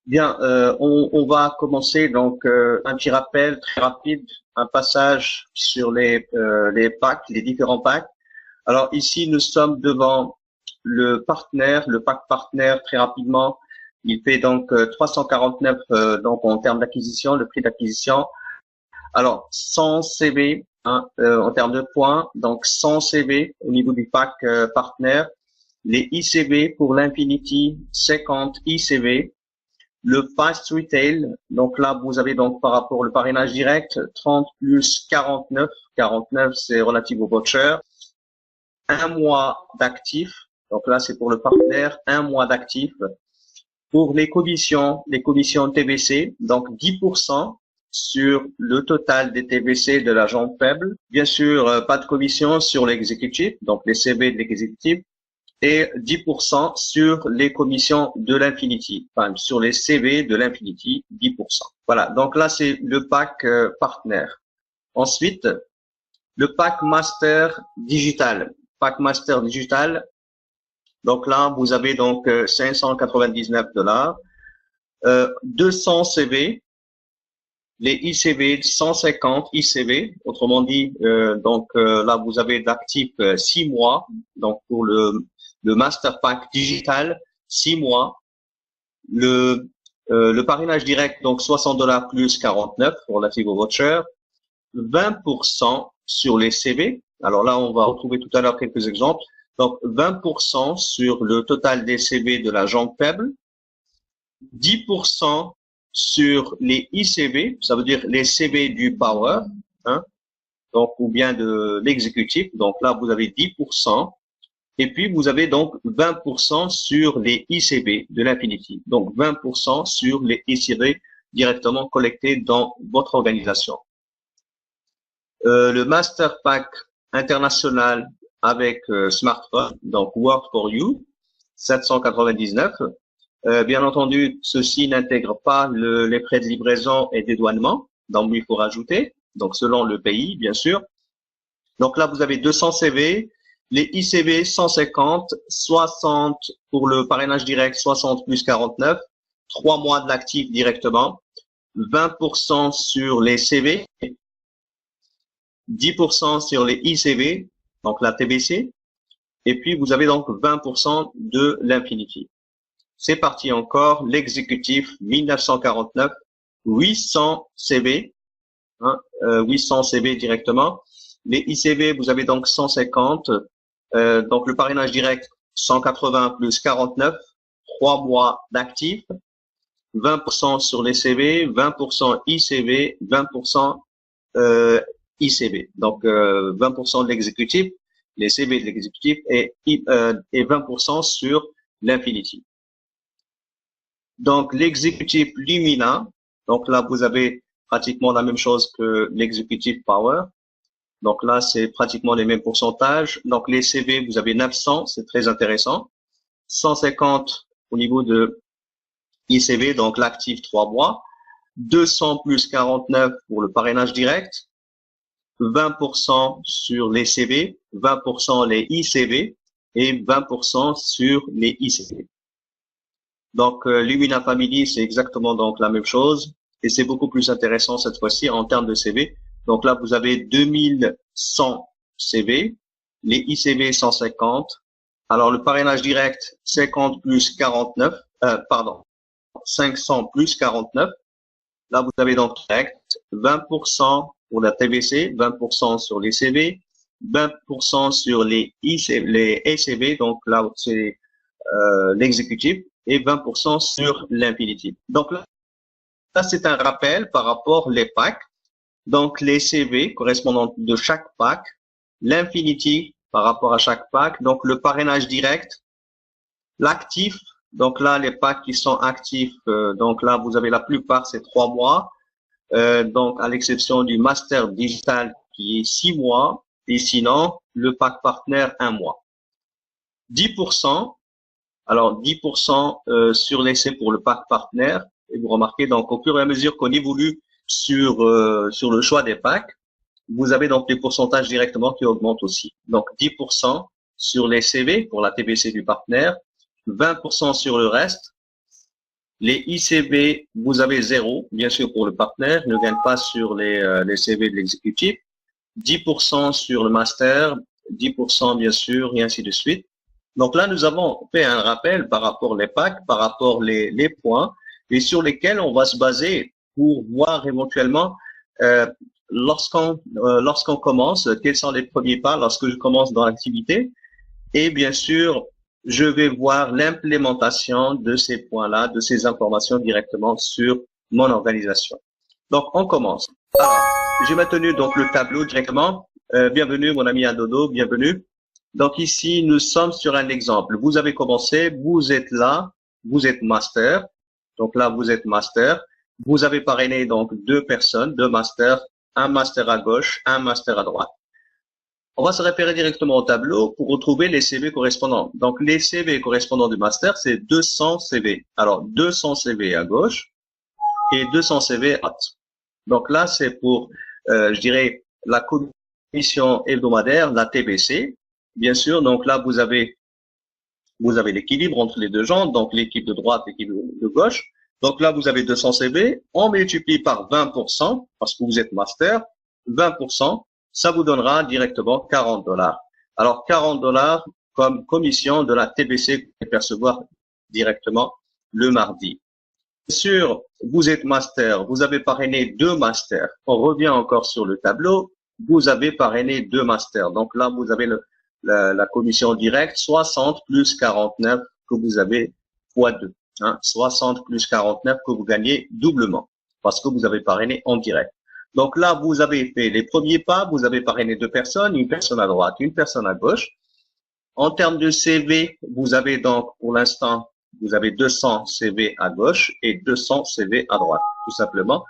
Bien, on va commencer donc un petit rappel très rapide, un passage sur les packs, les différents packs. Alors ici, nous sommes devant le pack partenaire très rapidement. Il fait donc 349 donc en termes d'acquisition, le prix d'acquisition. Alors 100 CV hein, en termes de points, donc 100 CV au niveau du pack partenaire. Les ICV pour l'Infinity, 50 ICV. Le fast retail, donc là, vous avez donc par rapport au parrainage direct, 30 plus 49. 49, c'est relatif au voucher. Un mois d'actif. Donc là, c'est pour le partenaire, un mois d'actif. Pour les commissions TVC, donc 10% sur le total des TVC de l'agent faible. Bien sûr, pas de commission sur l'exécutif, donc les CV de l'exécutif et 10% sur les commissions de l'Infinity, enfin sur les CV de l'Infinity, 10%. Voilà, donc là c'est le pack partenaire. Ensuite, le pack master digital. Pack master digital, donc là vous avez donc 599 $, 200 CV, les ICV 150 ICV, autrement dit, là vous avez d'actifs 6 mois, donc pour le Master Pack digital, 6 mois. Le parrainage direct, donc 60 $ plus 49 relatif au voucher, 20% sur les CV. Alors là, on va retrouver tout à l'heure quelques exemples. Donc 20% sur le total des CV de la jambe faible, 10% sur les ICV, ça veut dire les CV du Power, hein, donc ou bien de l'exécutif. Donc là, vous avez 10%. Et puis, vous avez donc 20% sur les ICV de l'Infinity. Donc, 20% sur les ICV directement collectés dans votre organisation. Le Master Pack international avec smartphone, donc Work for You, 799. Bien entendu, ceci n'intègre pas les frais de livraison et dédouanement. Donc, il faut rajouter, donc selon le pays, bien sûr. Donc là, vous avez 200 CV. Les ICV 150, 60 pour le parrainage direct, 60 plus 49, 3 mois de l'actif directement, 20% sur les CV, 10% sur les ICV, donc la TBC, et puis vous avez donc 20% de l'Infinity. C'est parti encore, l'exécutif 1949, 800 CV, hein, 800 CV directement. Les ICV, vous avez donc 150, donc le parrainage direct 180 plus 49, 3 mois d'actifs, 20% sur les CV, 20% ICV, 20% ICV. Donc 20% de l'exécutif, les CV de l'exécutif et 20% sur l'Infinity. Donc l'exécutif Lumina, donc là vous avez pratiquement la même chose que l'exécutif Power. Donc là, c'est pratiquement les mêmes pourcentages. Donc les CV, vous avez 900, c'est très intéressant. 150 au niveau de ICV, donc l'actif 3 mois. 200 plus 49 pour le parrainage direct. 20% sur les CV, 20% les ICV et 20% sur les ICV. Donc Lumina Family, c'est exactement donc la même chose et c'est beaucoup plus intéressant cette fois-ci en termes de CV. Donc là, vous avez 2100 CV, les ICV 150. Alors le parrainage direct 50 plus 49, 500 plus 49. Là, vous avez donc direct 20% pour la TBC, 20% sur les CV, 20% sur les ICV, les ECV, donc là c'est l'exécutif, et 20% sur l'Infinity. Donc là, c'est un rappel par rapport aux packs. Donc les CV correspondant de chaque pack, l'Infinity par rapport à chaque pack, donc le parrainage direct, l'actif, donc là les packs qui sont actifs, donc là vous avez la plupart c'est 3 mois, donc à l'exception du Master Digital qui est 6 mois, et sinon le pack partenaire 1 mois. 10%, alors 10% sur l'essai pour le pack partenaire, et vous remarquez donc au fur et à mesure qu'on évolue sur le choix des packs, vous avez donc les pourcentages directement qui augmentent aussi. Donc 10% sur les CV pour la TBC du partenaire, 20% sur le reste, Les ICV, vous avez 0, bien sûr, pour le partenaire, ne gagne pas sur les CV de l'exécutif. 10% sur le master, 10% bien sûr, et ainsi de suite. Donc là, nous avons fait un rappel par rapport les packs, par rapport les points, et sur lesquels on va se baser pour voir éventuellement lorsqu'on commence, quels sont les premiers pas lorsque je commence dans l'activité. Et bien sûr, je vais voir l'implémentation de ces points-là, de ces informations directement sur mon organisation. Donc, on commence. Alors, j'ai maintenu donc le tableau directement. Bienvenue, mon ami Adodo, bienvenue. Donc ici, nous sommes sur un exemple. Vous avez commencé, vous êtes là, vous êtes master. Donc là, vous êtes master. Vous avez parrainé donc 2 personnes, 2 masters, un master à gauche, un master à droite. On va se référer directement au tableau pour retrouver les CV correspondants. Donc les CV correspondants du master, c'est 200 CV. Alors 200 CV à gauche et 200 CV à droite. Donc là, c'est pour, je dirais, la commission hebdomadaire, la TBC. Bien sûr, donc là, vous avez l'équilibre entre les deux gens, donc l'équipe de droite, l'équipe de gauche. Donc là, vous avez 200 CV. On multiplie par 20%, parce que vous êtes master, 20%, ça vous donnera directement $40. Alors, $40 comme commission de la TBC que vous pouvez percevoir directement le mardi. Bien sûr, vous êtes master, vous avez parrainé 2 masters. On revient encore sur le tableau. Vous avez parrainé 2 masters. Donc là, vous avez la commission directe, 60 plus 49 que vous avez fois 2. 60 plus 49 que vous gagnez doublement parce que vous avez parrainé en direct. Donc là, vous avez fait les premiers pas, vous avez parrainé 2 personnes, une personne à droite, une personne à gauche. En termes de CV, vous avez donc pour l'instant, vous avez 200 CV à gauche et 200 CV à droite. Tout simplement,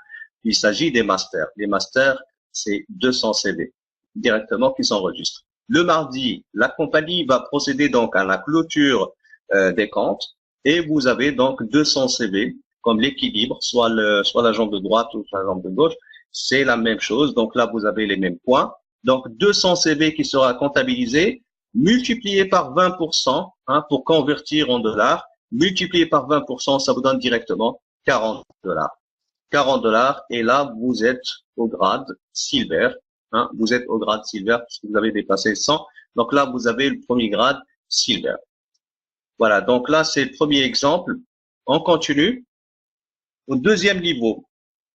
il s'agit des masters. Les masters, c'est 200 CV directement qui s'enregistrent. Le mardi, la compagnie va procéder donc à la clôture des comptes et vous avez donc 200 CV comme l'équilibre, soit la jambe de droite ou la jambe de gauche. C'est la même chose. Donc là, vous avez les mêmes points. Donc 200 CV qui sera comptabilisé, multiplié par 20% pour convertir en dollars. Multiplié par 20%, ça vous donne directement $40. $40 et là, vous êtes au grade silver. Vous êtes au grade silver puisque vous avez dépassé 100. Donc là, vous avez le premier grade silver. Voilà, donc là, c'est le premier exemple. On continue au deuxième niveau.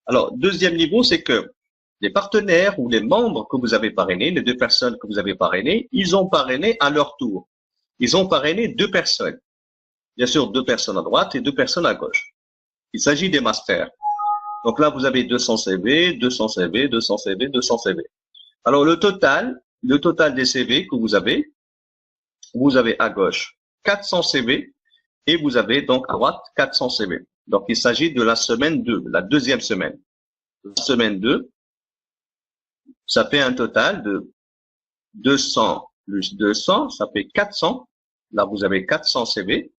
Alors, deuxième niveau, c'est que les partenaires ou les membres que vous avez parrainés, les 2 personnes que vous avez parrainées, ils ont parrainé à leur tour. Ils ont parrainé 2 personnes. Bien sûr, 2 personnes à droite et 2 personnes à gauche. Il s'agit des masters. Donc là, vous avez 200 CV, 200 CV, 200 CV, 200 CV. Alors, le total des CV que vous avez à gauche 400 CV et vous avez donc à droite 400 CV. Donc, il s'agit de la semaine 2, la deuxième semaine. La semaine 2, ça fait un total de 200 plus 200, ça fait 400. Là, vous avez 400 CV.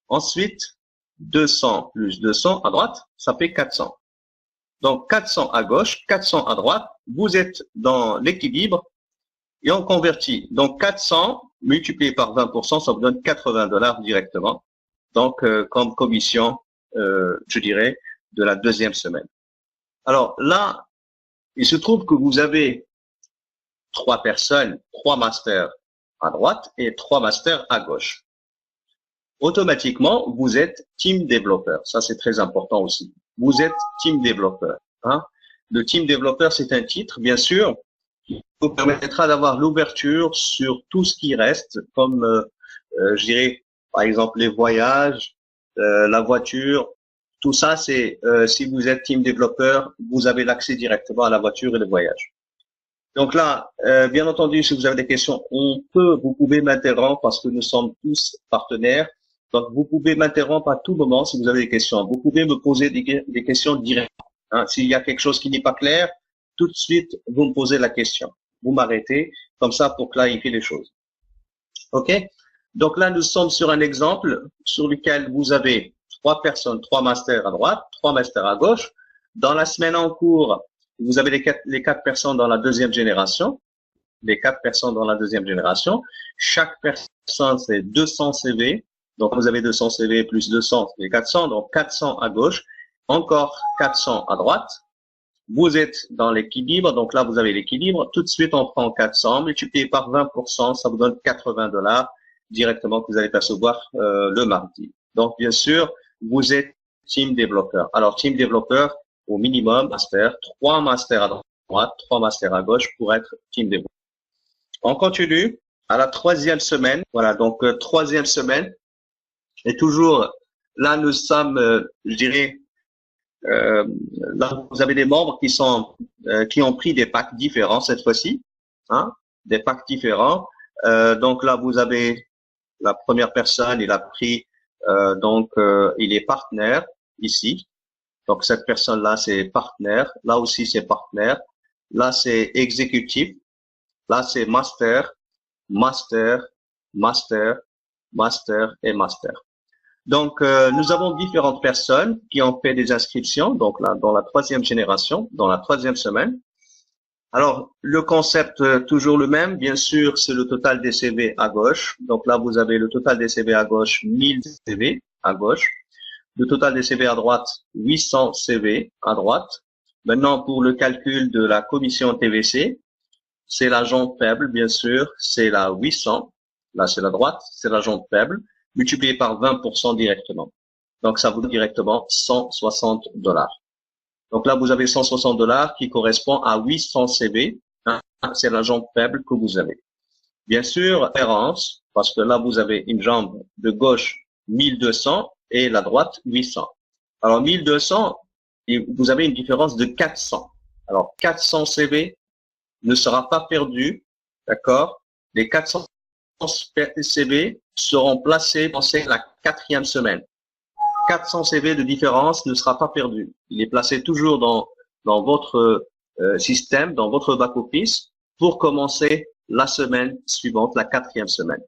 Ensuite, 200 plus 200 à droite, ça fait 400. Donc, 400 à gauche, 400 à droite. Vous êtes dans l'équilibre et on convertit. Donc, 400 multiplié par 20%, ça vous donne $80 directement. Donc, comme commission, je dirais, de la deuxième semaine. Alors là, il se trouve que vous avez 3 personnes, 3 masters à droite et 3 masters à gauche. Automatiquement, vous êtes team développeur. Ça, c'est très important aussi. Vous êtes team développeur. Le team développeur, c'est un titre, bien sûr, qui vous permettra d'avoir l'ouverture sur tout ce qui reste, comme, je dirais, par exemple, les voyages, la voiture. Tout ça, c'est si vous êtes team développeur, vous avez l'accès directement à la voiture et le voyage. Donc là, bien entendu, si vous avez des questions, vous pouvez m'interrompre parce que nous sommes tous partenaires. Donc, vous pouvez m'interrompre à tout moment si vous avez des questions. Vous pouvez me poser des questions directes. S'il y a quelque chose qui n'est pas clair, tout de suite, vous me posez la question. Vous m'arrêtez comme ça pour clarifier les choses. OK? Donc là, nous sommes sur un exemple sur lequel vous avez 3 personnes, 3 masters à droite, 3 masters à gauche. Dans la semaine en cours, vous avez les 4 personnes dans la deuxième génération. Les 4 personnes dans la deuxième génération. Chaque personne, c'est 200 CV. Donc, vous avez 200 CV plus 200, c'est 400. Donc, 400 à gauche, encore 400 à droite. Vous êtes dans l'équilibre. Donc là, vous avez l'équilibre. Tout de suite, on prend 400 multiplié par 20%. Ça vous donne $80 directement que vous allez percevoir le mardi. Donc, bien sûr, vous êtes team développeur. Alors, team développeur, au minimum, master, 3 masters à droite, 3 masters à gauche pour être team développeur. On continue à la 3e semaine. Voilà, donc 3e semaine. Et toujours, là, nous sommes, je dirais, là, vous avez des membres qui ont pris des packs différents cette fois-ci, hein, des packs différents. Donc là, vous avez la première personne, il a pris, il est partenaire ici. Donc cette personne-là, c'est partenaire. Là aussi, c'est partenaire. Là, c'est exécutif. Là, c'est master, master, master, master et master. Donc, nous avons différentes personnes qui ont fait des inscriptions, donc là, dans la 3e génération, dans la 3e semaine. Alors, le concept, toujours le même, bien sûr, c'est le total des CV à gauche. Donc là, vous avez le total des CV à gauche, 1000 CV à gauche. Le total des CV à droite, 800 CV à droite. Maintenant, pour le calcul de la commission TVC, c'est la jambe faible, bien sûr, c'est la 800. Là, c'est la droite, c'est la jambe faible, multiplié par 20% directement. Donc, ça vous donne directement $160. Donc là, vous avez $160 qui correspond à 800 CV. Hein, c'est la jambe faible que vous avez. Bien sûr, référence, parce que là, vous avez une jambe de gauche 1200 et la droite 800. Alors, 1200, vous avez une différence de 400. Alors, 400 CV ne sera pas perdu, d'accord? Les 400 CV seront placés dans la 4e semaine. 400 CV de différence ne sera pas perdu. Il est placé toujours dans votre système, dans votre back-office pour commencer la semaine suivante, la 4e semaine.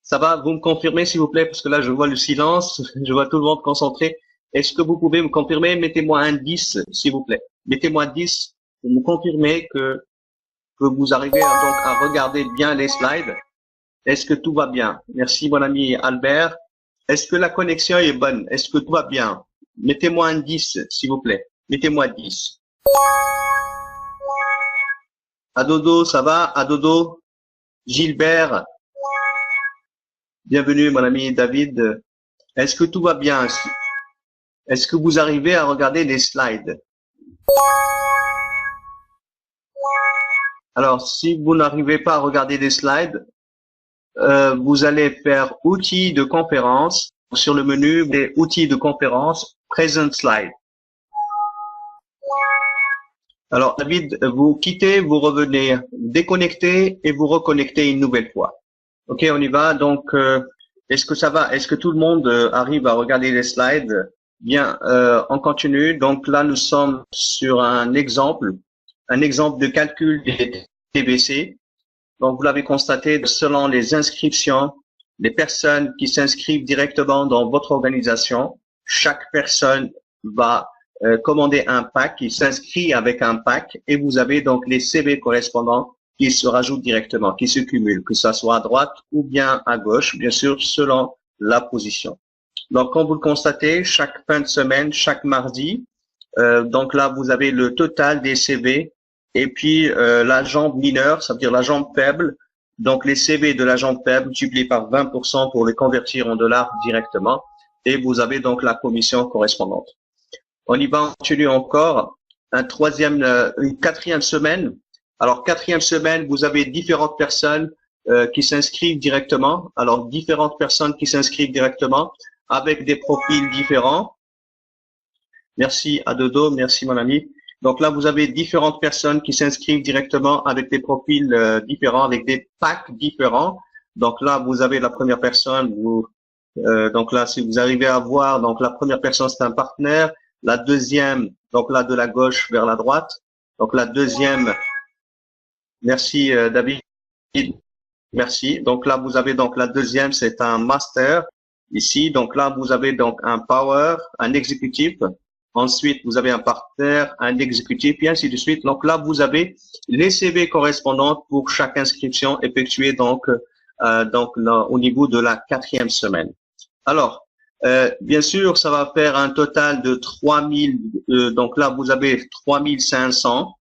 Ça va? Vous me confirmez, s'il vous plaît, parce que là, je vois le silence, je vois tout le monde concentré. Est-ce que vous pouvez me confirmer? Mettez-moi un 10, s'il vous plaît. Mettez-moi 10 pour me confirmer que vous arrivez donc à regarder bien les slides. Est-ce que tout va bien? Merci, mon ami Albert. Est-ce que la connexion est bonne? Est-ce que tout va bien? Mettez-moi un 10, s'il vous plaît. Mettez-moi 10. Adodo, ça va? Adodo? Gilbert? Bienvenue, mon ami David. Est-ce que tout va bien? Est-ce que vous arrivez à regarder les slides? Alors, si vous n'arrivez pas à regarder les slides, vous allez faire outils de conférence. Sur le menu des outils de conférence, Present Slide. Alors, David, vous quittez, vous revenez, déconnectez et vous reconnectez une nouvelle fois. Ok, on y va. Donc, est-ce que ça va? Est-ce que tout le monde arrive à regarder les slides? Bien, on continue. Donc là, nous sommes sur un exemple de calcul des TVC. Donc, vous l'avez constaté, selon les inscriptions, les personnes qui s'inscrivent directement dans votre organisation, chaque personne va commander un pack, qui s'inscrit avec un pack, et vous avez donc les CV correspondants qui se rajoutent directement, qui se cumulent, que ça soit à droite ou bien à gauche, bien sûr, selon la position. Donc, comme vous le constatez, chaque fin de semaine, chaque mardi, donc là, vous avez le total des CV et puis la jambe mineure, ça veut dire la jambe faible. Donc, les CV de la jambe faible multipliés par 20% pour les convertir en dollars directement. Et vous avez donc la commission correspondante. On y va, on continue encore. Une 4e semaine. Alors, 4e semaine, vous avez différentes personnes qui s'inscrivent directement. Alors, différentes personnes qui s'inscrivent directement avec des profils différents. Merci à Dodo, merci mon ami. Donc là, vous avez différentes personnes qui s'inscrivent directement avec des profils différents, avec des packs différents. Donc là, vous avez la première personne. Donc là, si vous arrivez à voir, donc la première personne, c'est un partenaire. La deuxième, donc là, de la gauche vers la droite. Donc la deuxième, merci David, merci. Donc là, vous avez donc la deuxième, c'est un master ici. Donc là, vous avez donc un power, un exécutif. Ensuite, vous avez un partenaire, un exécutif, et ainsi de suite. Donc là, vous avez les CV correspondants pour chaque inscription effectuée donc donc au niveau de la 4e semaine. Alors, bien sûr, ça va faire un total de 3000. Donc là, vous avez 3500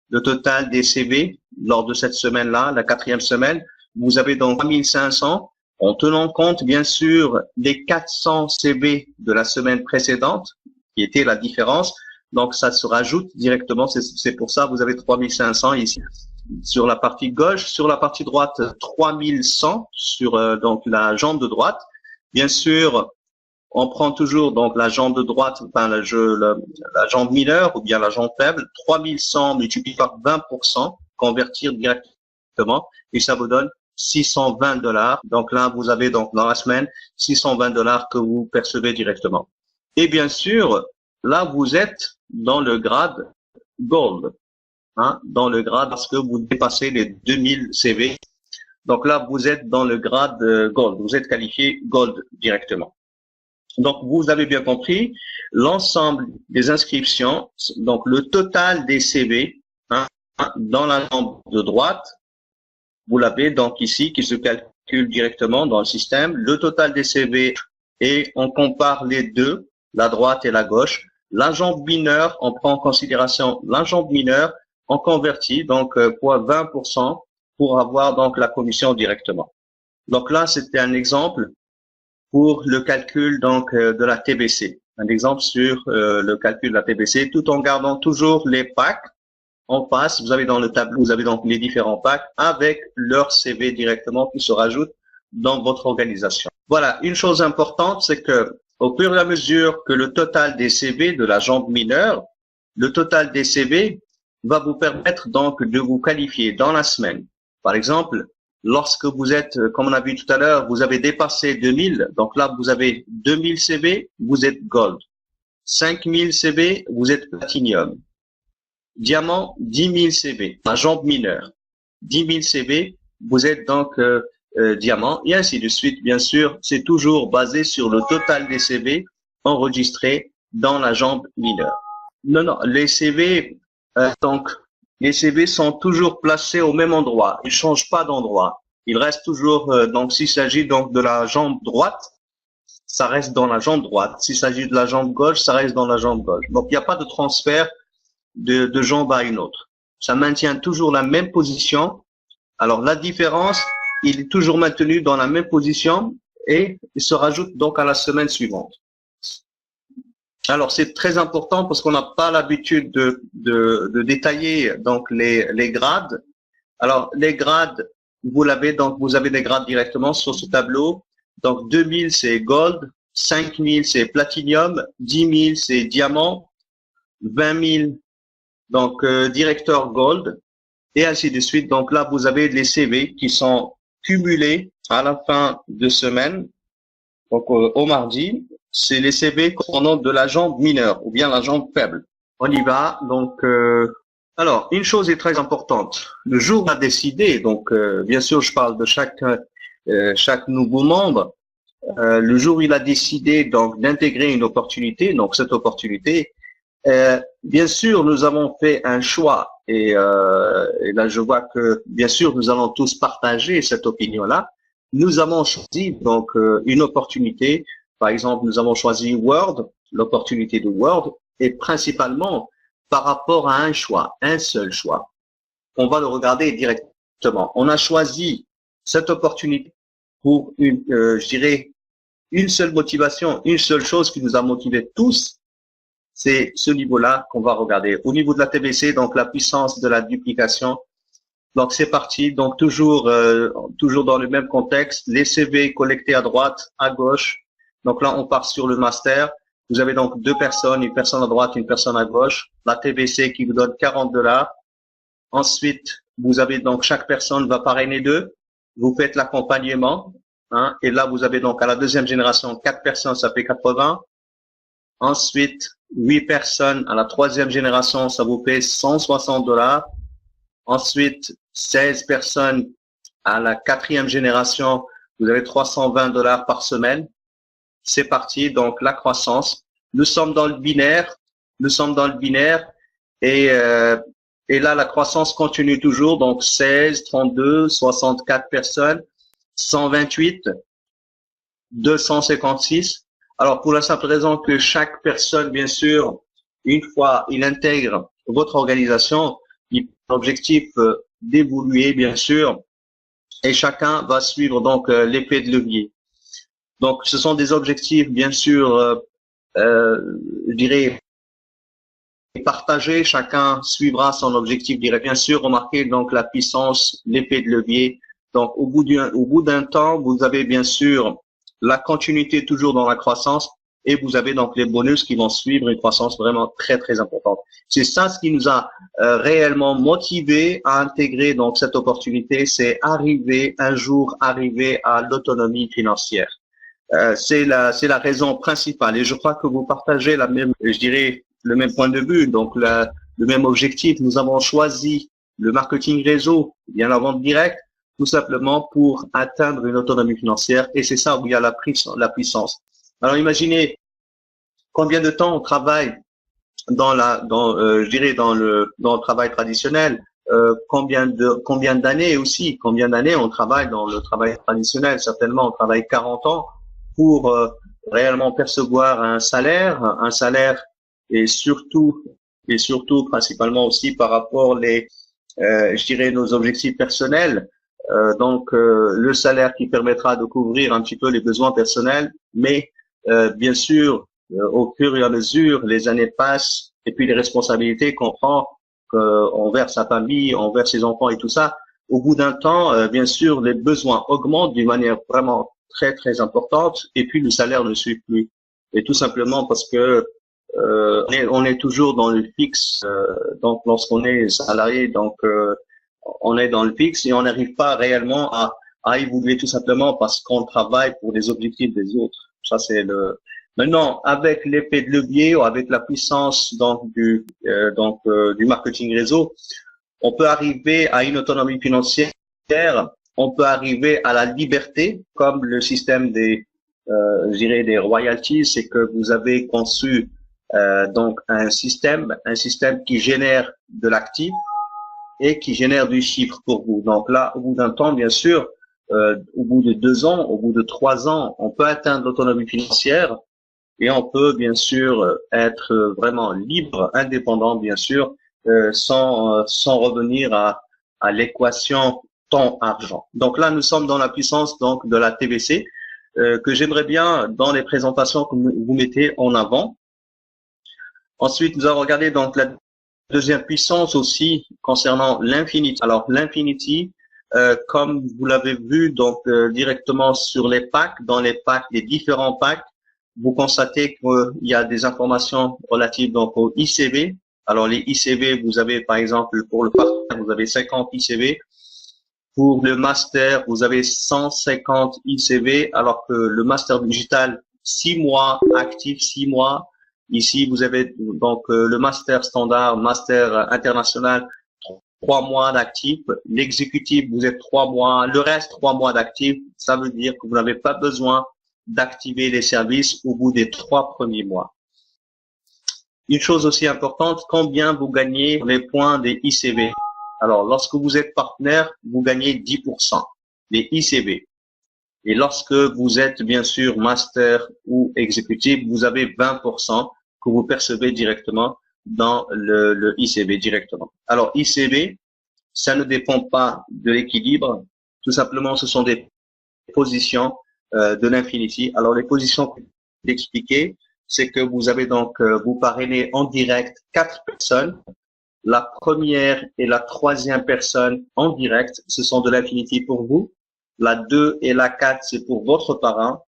le total des CV lors de cette semaine-là, la 4e semaine. Vous avez donc 3500 en tenant compte, bien sûr, les 400 CV de la semaine précédente, qui était la différence. Donc, ça se rajoute directement. C'est pour ça que vous avez 3500 ici sur la partie gauche. Sur la partie droite, 3100 sur donc la jambe de droite. Bien sûr, on prend toujours donc la jambe de droite, enfin la jambe mineure ou bien la jambe faible. 3100 multiplié par 20%, convertir directement, et ça vous donne $620. Donc là, vous avez donc dans la semaine $620 que vous percevez directement. Et bien sûr, là, vous êtes dans le grade Gold, hein, dans le grade parce que vous dépassez les 2000 CV. Donc là, vous êtes dans le grade Gold. Vous êtes qualifié Gold directement. Donc, vous avez bien compris, l'ensemble des inscriptions, donc le total des CV, hein, dans la jambe de droite, vous l'avez donc ici qui se calcule directement dans le système, le total des CV, et on compare les deux, la droite et la gauche. La jambe mineure, on prend en considération la jambe mineure, on convertit donc pour 20% pour avoir donc la commission directement. Donc là, c'était un exemple pour le calcul donc de la TBC. Un exemple sur le calcul de la TBC, tout en gardant toujours les packs en face. Vous avez dans le tableau, vous avez donc les différents packs avec leur CV directement qui se rajoutent dans votre organisation. Voilà, une chose importante, c'est que au fur et à mesure que le total des CV de la jambe mineure, le total des CV va vous permettre donc de vous qualifier dans la semaine. Par exemple, lorsque vous êtes, comme on a vu tout à l'heure, vous avez dépassé 2000, donc là vous avez 2000 CV, vous êtes Gold. 5000 CV, vous êtes Platinum. Diamant, 10 000 CV, la jambe mineure. 10 000 CV, vous êtes donc diamant, et ainsi de suite. Bien sûr, c'est toujours basé sur le total des CV enregistrés dans la jambe mineure. Non, les CV, donc, les CV sont toujours placés au même endroit. Ils changent pas d'endroit. Ils restent toujours, donc s'il s'agit donc de la jambe droite, ça reste dans la jambe droite. S'il s'agit de la jambe gauche, ça reste dans la jambe gauche. Donc, il n'y a pas de transfert de jambe à une autre. Ça maintient toujours la même position. Alors, la différence, il est toujours maintenu dans la même position et il se rajoute donc à la semaine suivante. Alors, c'est très important parce qu'on n'a pas l'habitude de détailler donc les grades. Alors, les grades, vous l'avez donc, vous avez des grades directement sur ce tableau. Donc, 2000 c'est Gold, 5000 c'est Platinum, 10 000 c'est Diamant, 20 000 donc Directeur Gold, et ainsi de suite. Donc là, vous avez les CV qui sont cumulés à la fin de semaine, donc au mardi. C'est les CV correspondant de la jambe mineure ou bien la jambe faible. On y va. Donc, alors, une chose est très importante. Le jour à décider, donc bien sûr, je parle de chaque nouveau membre. Le jour où il a décidé donc d'intégrer une opportunité, donc cette opportunité, bien sûr, nous avons fait un choix et là, je vois que bien sûr, nous allons tous partager cette opinion-là. Nous avons choisi donc une opportunité. Par exemple, nous avons choisi Word, l'opportunité de Word, et principalement par rapport à un choix, un seul choix. On va le regarder directement. On a choisi cette opportunité pour je dirais, une seule motivation, une seule chose qui nous a motivés tous. C'est ce niveau-là qu'on va regarder. Au niveau de la TBC, donc la puissance de la duplication. Donc c'est parti. Donc toujours dans le même contexte, les CV collectés à droite, à gauche. Donc là, on part sur le master. Vous avez donc deux personnes, une personne à droite, une personne à gauche. La TBC qui vous donne $40. Ensuite, vous avez donc chaque personne va parrainer deux. Vous faites l'accompagnement. Hein, et là, vous avez donc à la deuxième génération, 4 personnes, ça fait 80. Ensuite, 8 personnes à la troisième génération, ça vous fait $160. Ensuite, 16 personnes à la quatrième génération, vous avez $320 par semaine. C'est parti, donc la croissance. Nous sommes dans le binaire, et là la croissance continue toujours, donc 16, 32, 64 personnes, 128, 256. Alors, pour la simple raison que chaque personne, bien sûr, une fois il intègre votre organisation, il a l'objectif d'évoluer, bien sûr, et chacun va suivre donc l'épée de levier. Donc, ce sont des objectifs, bien sûr, je dirais, partagés. Chacun suivra son objectif direct. Bien sûr, remarquez donc la puissance, l'épée de levier. Donc, au bout d'un temps, vous avez bien sûr la continuité toujours dans la croissance et vous avez donc les bonus qui vont suivre une croissance vraiment très, très importante. C'est ça ce qui nous a réellement motivé à intégrer donc cette opportunité, c'est un jour arriver à l'autonomie financière. C'est la raison principale et je crois que vous partagez la même, je dirais, le même point de vue, donc le même objectif. Nous avons choisi le marketing réseau, bien la vente directe, tout simplement pour atteindre une autonomie financière et c'est ça où il y a la puissance. Alors imaginez combien de temps on travaille je dirais dans le travail traditionnel, combien d'années aussi, combien d'années on travaille dans le travail traditionnel. Certainement on travaille 40 ans pour réellement percevoir un salaire et surtout principalement aussi par rapport je dirais nos objectifs personnels. Donc le salaire qui permettra de couvrir un petit peu les besoins personnels, mais bien sûr au fur et à mesure les années passent et puis les responsabilités qu'on prend envers sa famille, envers ses enfants et tout ça, au bout d'un temps, bien sûr les besoins augmentent d'une manière vraiment très très importante et puis le salaire ne suit plus. Et tout simplement parce que on est toujours dans le fixe. Donc lorsqu'on est salarié, donc on est dans le fixe et on n'arrive pas réellement à évoluer tout simplement parce qu'on travaille pour les objectifs des autres. Ça c'est Maintenant, avec l'épée de levier ou avec la puissance donc du marketing réseau, on peut arriver à une autonomie financière, on peut arriver à la liberté, comme le système je dirais des royalties, c'est que vous avez conçu donc un système qui génère de l'actif et qui génère du chiffre pour vous. Donc là, au bout d'un temps, bien sûr, au bout de 2 ans, au bout de 3 ans, on peut atteindre l'autonomie financière et on peut bien sûr être vraiment libre, indépendant, bien sûr, sans revenir à l'équation temps-argent. Donc là, nous sommes dans la puissance donc de la TVC que j'aimerais bien dans les présentations que vous mettez en avant. Ensuite, nous allons regarder donc la deuxième puissance aussi concernant l'Infinity. Alors l'Infinity, comme vous l'avez vu donc directement sur les packs, dans les packs, les différents packs, vous constatez qu'il y a des informations relatives donc au ICV. Alors les ICV, vous avez par exemple pour le partenaire, vous avez 50 ICV. Pour le master, vous avez 150 ICV, alors que le master digital, 6 mois, actif 6 mois. Ici, vous avez donc le master standard, master international, 3 mois d'actif. L'exécutif, vous êtes 3 mois. Le reste, 3 mois d'actif. Ça veut dire que vous n'avez pas besoin d'activer les services au bout des 3 premiers mois. Une chose aussi importante, combien vous gagnez les points des ICV? Alors, lorsque vous êtes partenaire, vous gagnez 10% des ICV. Et lorsque vous êtes, bien sûr, master ou exécutif, vous avez 20% que vous percevez directement dans le ICV directement. Alors, ICV, ça ne dépend pas de l'équilibre. Tout simplement, ce sont des positions de l'Infinity. Alors, les positions que je vais expliquer, c'est que vous avez donc, vous parrainez en direct 4 personnes. La première et la troisième personne en direct, ce sont de l'Infinity pour vous. La 2 et la 4, c'est pour votre parent.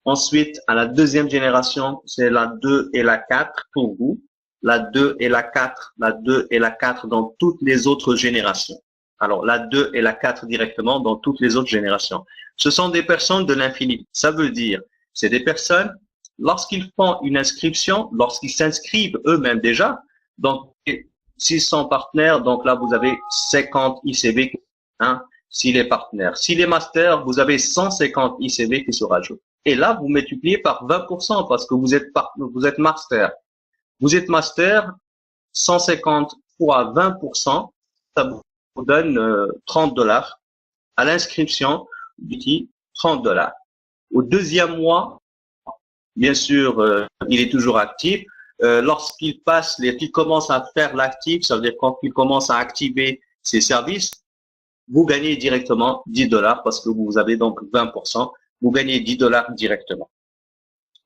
Ensuite, à la deuxième génération, c'est la 2 et la 4 pour vous. La 2 et la 4, la 2 et la 4 dans toutes les autres générations. Alors, la 2 et la 4 directement dans toutes les autres générations. Ce sont des personnes de l'infini. Ça veut dire, c'est des personnes, lorsqu'ils font une inscription, lorsqu'ils s'inscrivent eux-mêmes déjà, donc 600 partenaires, donc là, vous avez 50 ICV, hein, s'il est partenaire. S'il est master, vous avez 150 ICV qui se rajoutent. Et là, vous multipliez par 20% parce que vous êtes master. Vous êtes master, 150 fois 20%, ça vous donne $30 à l'inscription d'outils. $30. Au deuxième mois, bien sûr, il est toujours actif. Lorsqu'il qu'il commence à faire l'actif, ça veut dire quand il commence à activer ses services, vous gagnez directement $10 parce que vous avez donc 20%. Vous gagnez $10 directement.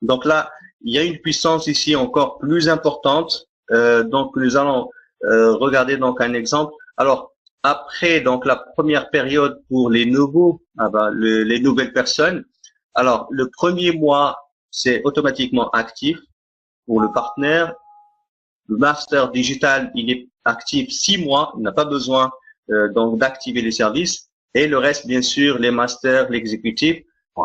Donc là, il y a une puissance ici encore plus importante. Donc nous allons regarder donc un exemple. Alors après donc la première période pour les nouveaux, les nouvelles personnes. Alors le premier mois c'est automatiquement actif pour le partenaire. Le master digital il est actif 6 mois, il n'a pas besoin donc d'activer les services. Et le reste bien sûr les masters, l'exécutif,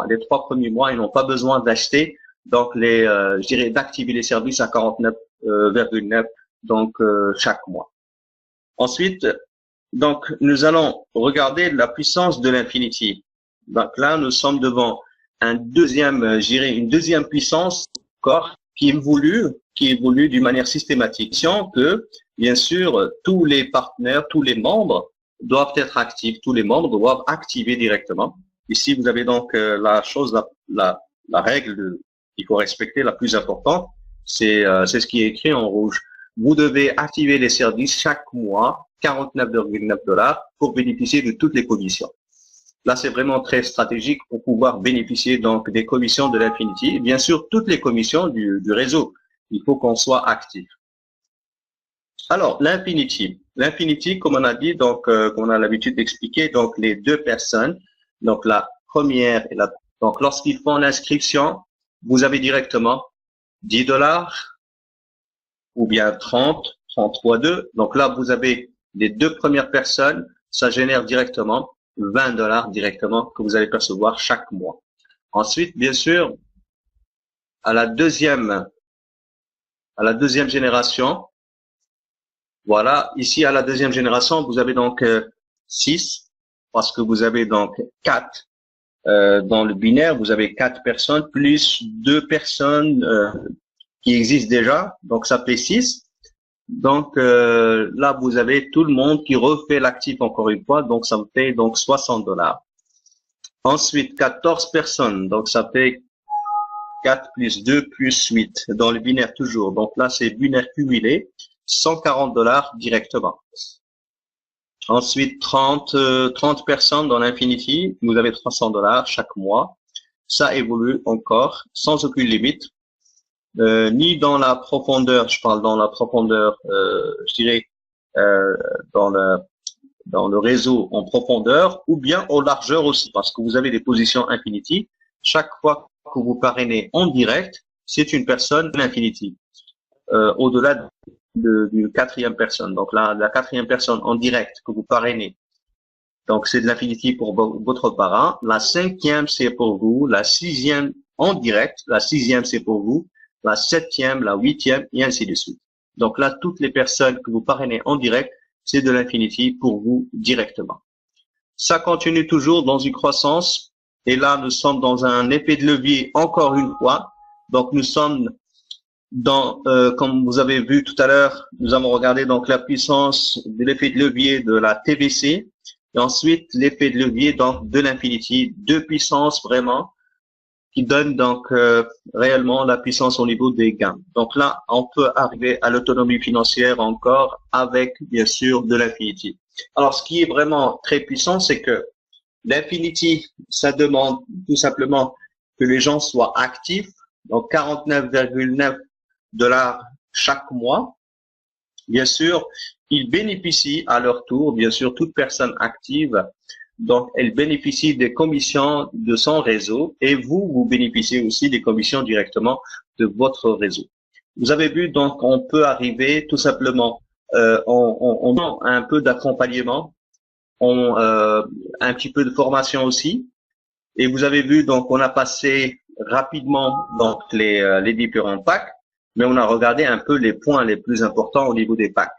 les 3 premiers mois ils n'ont pas besoin d'acheter. Donc je dirais d'activer les services à 49,9 donc chaque mois. Ensuite, donc nous allons regarder la puissance de l'infinity. Donc là, nous sommes devant une deuxième puissance encore qui évolue d'une manière systématique. Que bien sûr tous les partenaires, tous les membres doivent être actifs, tous les membres doivent activer directement. Ici, vous avez donc la règle qu'il faut respecter, la plus importante, c'est ce qui est écrit en rouge. Vous devez activer les services chaque mois, $49,9 pour bénéficier de toutes les commissions. Là, c'est vraiment très stratégique pour pouvoir bénéficier donc des commissions de l'Infinity. Et bien sûr, toutes les commissions du réseau. Il faut qu'on soit actif. Alors, l'Infinity. L'Infinity, comme on a dit, donc, comme on a l'habitude d'expliquer, donc les deux personnes, donc la première et donc lorsqu'ils font l'inscription, vous avez directement $10 ou bien 30, 33,2. Donc là, vous avez les deux premières personnes, ça génère directement $20 directement que vous allez percevoir chaque mois. Ensuite, bien sûr, à la deuxième génération, voilà, ici à la deuxième génération, vous avez donc 6, parce que vous avez donc 4 dans le binaire, vous avez 4 personnes plus 2 personnes qui existent déjà, donc ça fait 6. Donc là, vous avez tout le monde qui refait l'actif encore une fois, donc ça me fait donc $60. Ensuite, 14 personnes, donc ça fait 4 plus 2 plus 8 dans le binaire toujours. Donc là, c'est binaire cumulé, $140 directement. Ensuite, 30 personnes dans l'Infinity, vous avez $300 chaque mois. Ça évolue encore sans aucune limite. Ni dans la profondeur, je parle dans la profondeur, je dirais dans le réseau en profondeur, ou bien en largeur aussi, parce que vous avez des positions Infinity. Chaque fois que vous parrainez en direct, c'est une personne Infinity. Au-delà d'une quatrième personne. Donc la quatrième personne en direct que vous parrainez, donc c'est de l'Infinity pour votre parrain. La cinquième, c'est pour vous. La sixième en direct. La sixième, c'est pour vous. La septième, la huitième, et ainsi de suite. Donc là, toutes les personnes que vous parrainez en direct, c'est de l'Infinity pour vous directement. Ça continue toujours dans une croissance. Et là, nous sommes dans un effet de levier encore une fois. Donc nous sommes dans, comme vous avez vu tout à l'heure, nous avons regardé donc la puissance de l'effet de levier de la TVC. Et ensuite, l'effet de levier donc de l'Infinity. Deux puissances vraiment qui donnent donc réellement la puissance au niveau des gains. Donc là, on peut arriver à l'autonomie financière encore avec, bien sûr, de l'Infinity. Alors, ce qui est vraiment très puissant, c'est que l'Infinity, ça demande tout simplement que les gens soient actifs. Donc, $49,9 chaque mois. Bien sûr, ils bénéficient à leur tour, bien sûr, toute personne active. Donc, elle bénéficie des commissions de son réseau et vous bénéficiez aussi des commissions directement de votre réseau. Vous avez vu, donc, on peut arriver tout simplement, on a un peu d'accompagnement, un petit peu de formation aussi. Et vous avez vu, donc, on a passé rapidement donc les différents packs, mais on a regardé un peu les points les plus importants au niveau des packs.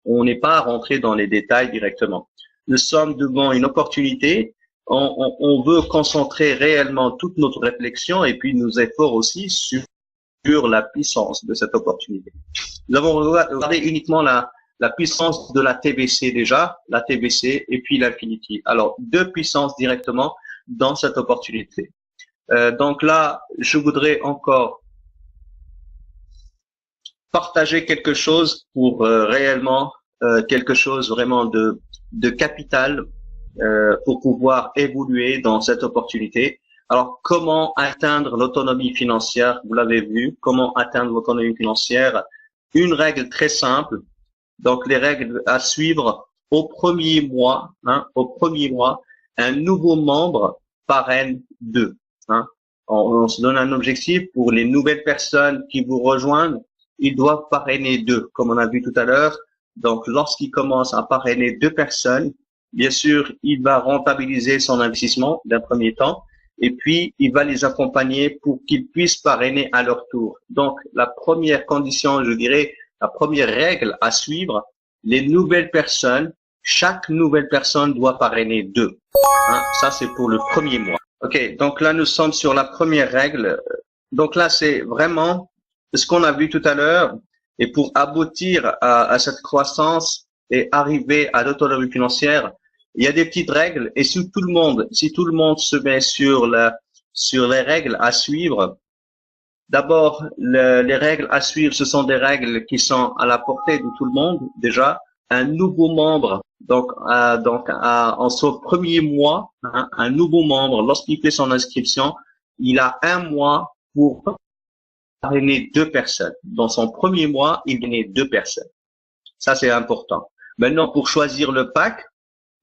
On n'est pas rentré dans les détails directement. Nous sommes devant une opportunité. On veut concentrer réellement toute notre réflexion et puis nos efforts aussi sur la puissance de cette opportunité. Nous avons regardé uniquement la puissance de la TVC déjà, la TVC et puis l'Infinity. Alors, deux puissances directement. dans cette opportunité. Donc là, je voudrais encore partager quelque chose pour réellement quelque chose vraiment de capital pour pouvoir évoluer dans cette opportunité. Alors, comment atteindre l'autonomie financière? Vous l'avez vu, comment atteindre l'autonomie financière? Une règle très simple. Donc, les règles à suivre au premier mois, un nouveau membre parraine 2. On se donne un objectif pour les nouvelles personnes qui vous rejoignent. Ils doivent parrainer 2, comme on a vu tout à l'heure. Donc, lorsqu'il commence à parrainer 2 personnes, bien sûr, il va rentabiliser son investissement d'un premier temps. Et puis, il va les accompagner pour qu'ils puissent parrainer à leur tour. Donc, la première condition, je dirais, la première règle à suivre, les nouvelles personnes, chaque nouvelle personne doit parrainer 2. Ça, c'est pour le premier mois. OK, donc là, nous sommes sur la première règle. Donc là, c'est vraiment ce qu'on a vu tout à l'heure. Et pour aboutir à cette croissance et arriver à l'autonomie financière, il y a des petites règles, et si tout le monde se met sur les règles à suivre, d'abord, les règles à suivre, ce sont des règles qui sont à la portée de tout le monde, déjà. Un nouveau membre, en son premier mois, un nouveau membre, lorsqu'il fait son inscription, il a 1 mois pour parrainer 2 personnes. Dans son premier mois, il parrainait 2 personnes. Ça, c'est important. Maintenant, pour choisir le pack,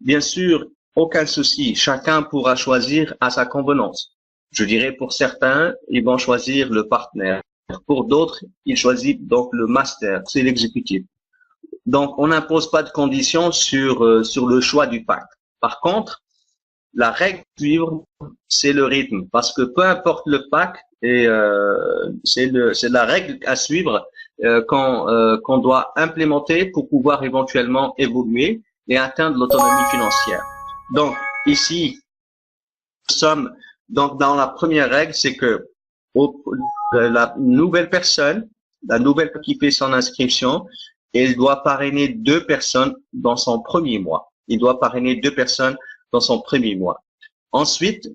bien sûr, aucun souci. Chacun pourra choisir à sa convenance. Je dirais pour certains, ils vont choisir le partenaire. Pour d'autres, ils choisissent donc le master, c'est l'exécutif. Donc, on n'impose pas de conditions sur le choix du pack. Par contre, la règle à suivre, c'est le rythme. Parce que peu importe le pack, c'est la règle à suivre qu'on doit implémenter pour pouvoir éventuellement évoluer et atteindre l'autonomie financière. Donc, ici, nous sommes donc dans la première règle, c'est que la nouvelle personne qui fait son inscription, elle doit parrainer 2 personnes dans son premier mois. Il doit parrainer 2 personnes dans son premier mois. Ensuite,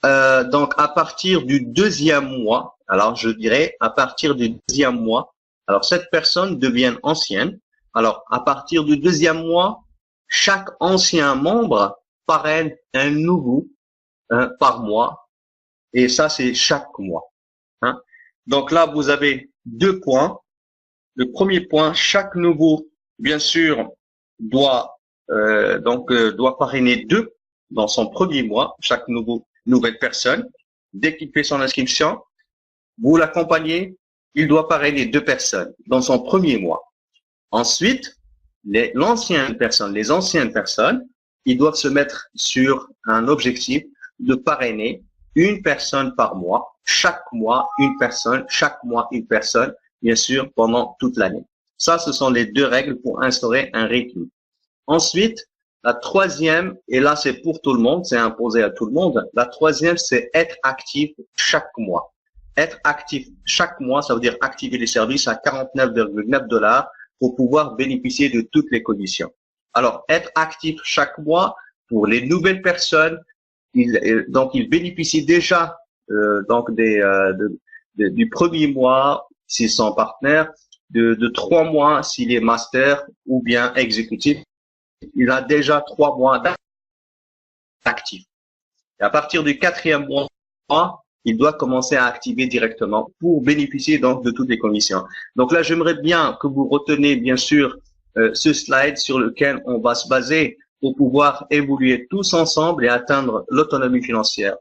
donc à partir du 2e mois, alors je dirais à partir du 2e mois, alors cette personne devient ancienne. Alors, à partir du 2e mois, chaque ancien membre parraine un nouveau par mois. Et ça, c'est chaque mois. Donc là, vous avez 2 points. Le premier point, chaque nouveau, bien sûr, doit parrainer 2 dans son premier mois, chaque nouvelle personne. Dès qu'il fait son inscription, vous l'accompagnez, il doit parrainer 2 personnes dans son premier mois. Ensuite, les anciennes personnes, ils doivent se mettre sur un objectif de parrainer 1 personne par mois, chaque mois une personne, chaque mois une personne, bien sûr, pendant toute l'année. Ça, ce sont les 2 règles pour instaurer un rythme. Ensuite, la troisième, et là c'est pour tout le monde, c'est imposé à tout le monde, la troisième, c'est être actif chaque mois. Être actif chaque mois, ça veut dire activer les services à 49,9 $ pour pouvoir bénéficier de toutes les conditions. Alors, être actif chaque mois pour les nouvelles personnes, ils bénéficient déjà du premier mois s'ils sont partenaires, de 3 mois s'il est master ou bien exécutif. Il a déjà 3 mois d'actif. Et à partir du 4e mois, il doit commencer à activer directement pour bénéficier donc de toutes les conditions. Donc là, j'aimerais bien que vous reteniez bien sûr ce slide sur lequel on va se baser pour pouvoir évoluer tous ensemble et atteindre l'autonomie financière.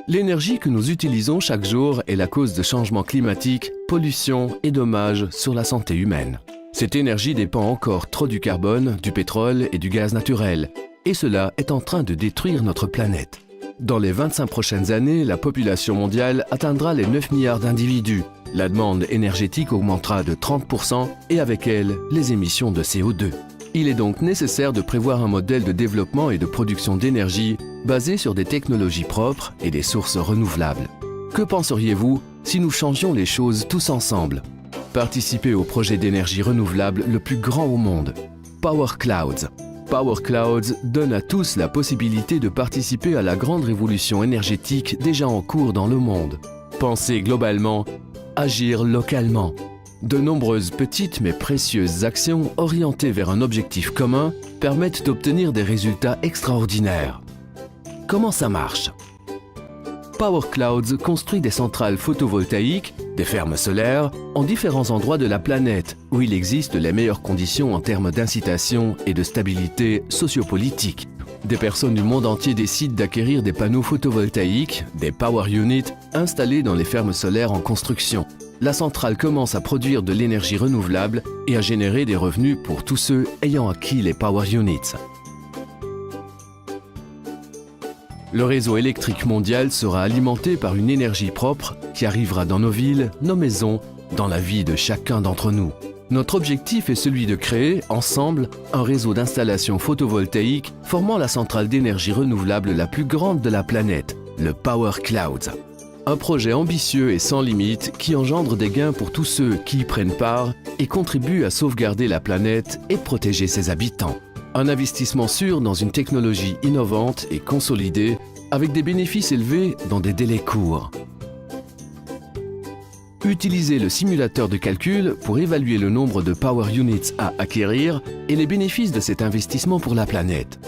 L'énergie que nous utilisons chaque jour est la cause de changements climatiques, pollution et dommages sur la santé humaine. Cette énergie dépend encore trop du carbone, du pétrole et du gaz naturel, et cela est en train de détruire notre planète. Dans les 25 prochaines années, la population mondiale atteindra les 9 milliards d'individus. La demande énergétique augmentera de 30% et avec elle, les émissions de CO2. Il est donc nécessaire de prévoir un modèle de développement et de production d'énergie basé sur des technologies propres et des sources renouvelables. Que penseriez-vous si nous changions les choses tous ensemble? Participez au projet d'énergie renouvelable le plus grand au monde, Power Clouds. Power Clouds donne à tous la possibilité de participer à la grande révolution énergétique déjà en cours dans le monde. Penser globalement, agir localement. De nombreuses petites mais précieuses actions orientées vers un objectif commun permettent d'obtenir des résultats extraordinaires. Comment ça marche ? Power Clouds construit des centrales photovoltaïques, des fermes solaires, en différents endroits de la planète où il existe les meilleures conditions en termes d'incitation et de stabilité sociopolitique. Des personnes du monde entier décident d'acquérir des panneaux photovoltaïques, des power units, installés dans les fermes solaires en construction. La centrale commence à produire de l'énergie renouvelable et à générer des revenus pour tous ceux ayant acquis les power units. Le réseau électrique mondial sera alimenté par une énergie propre qui arrivera dans nos villes, nos maisons, dans la vie de chacun d'entre nous. Notre objectif est celui de créer, ensemble, un réseau d'installations photovoltaïques formant la centrale d'énergie renouvelable la plus grande de la planète, le Power Clouds. Un projet ambitieux et sans limite qui engendre des gains pour tous ceux qui y prennent part et contribuent à sauvegarder la planète et protéger ses habitants. Un investissement sûr dans une technologie innovante et consolidée avec des bénéfices élevés dans des délais courts. Utilisez le simulateur de calcul pour évaluer le nombre de power units à acquérir et les bénéfices de cet investissement pour la planète.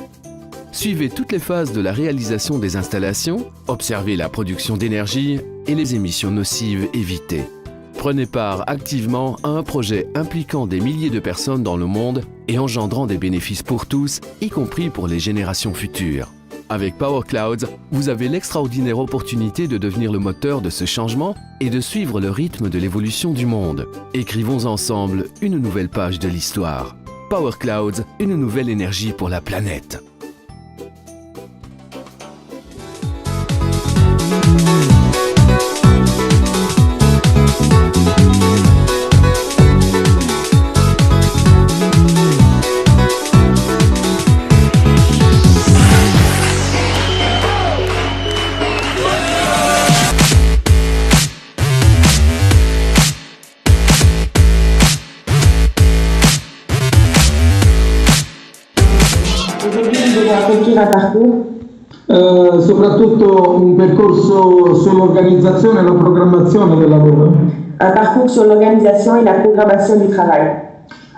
Suivez toutes les phases de la réalisation des installations, observez la production d'énergie et les émissions nocives évitées. Prenez part activement à un projet impliquant des milliers de personnes dans le monde et engendrant des bénéfices pour tous, y compris pour les générations futures. Avec Power Clouds, vous avez l'extraordinaire opportunité de devenir le moteur de ce changement et de suivre le rythme de l'évolution du monde. Écrivons ensemble une nouvelle page de l'histoire. Power Clouds, une nouvelle énergie pour la planète. Arricchire un parcours, soprattutto un percorso sull'organizzazione e la programmazione del lavoro. un parcours sur l'organisation et la programmation du travail.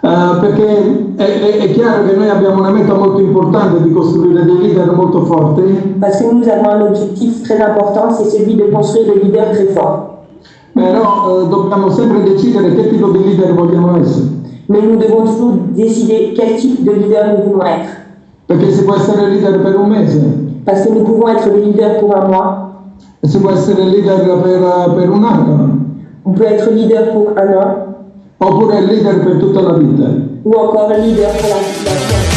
Perché è chiaro che noi abbiamo una meta molto importante di costruire dei leader molto forti. Parce que nous avons un objectif très important, c'est celui de construire des leaders très forts. Però dobbiamo sempre decidere che tipo di leader vogliamo essere. Mais nous devons toujours décider quel type de leader nous voulons être. Perché si può essere leader per un mese. Parce que nous pouvons être le leader pour un mois. E si può essere leader per un anno. On peut être leader pour un an. Oppure leader per tutta la vita. Ou encore leader pour la vie.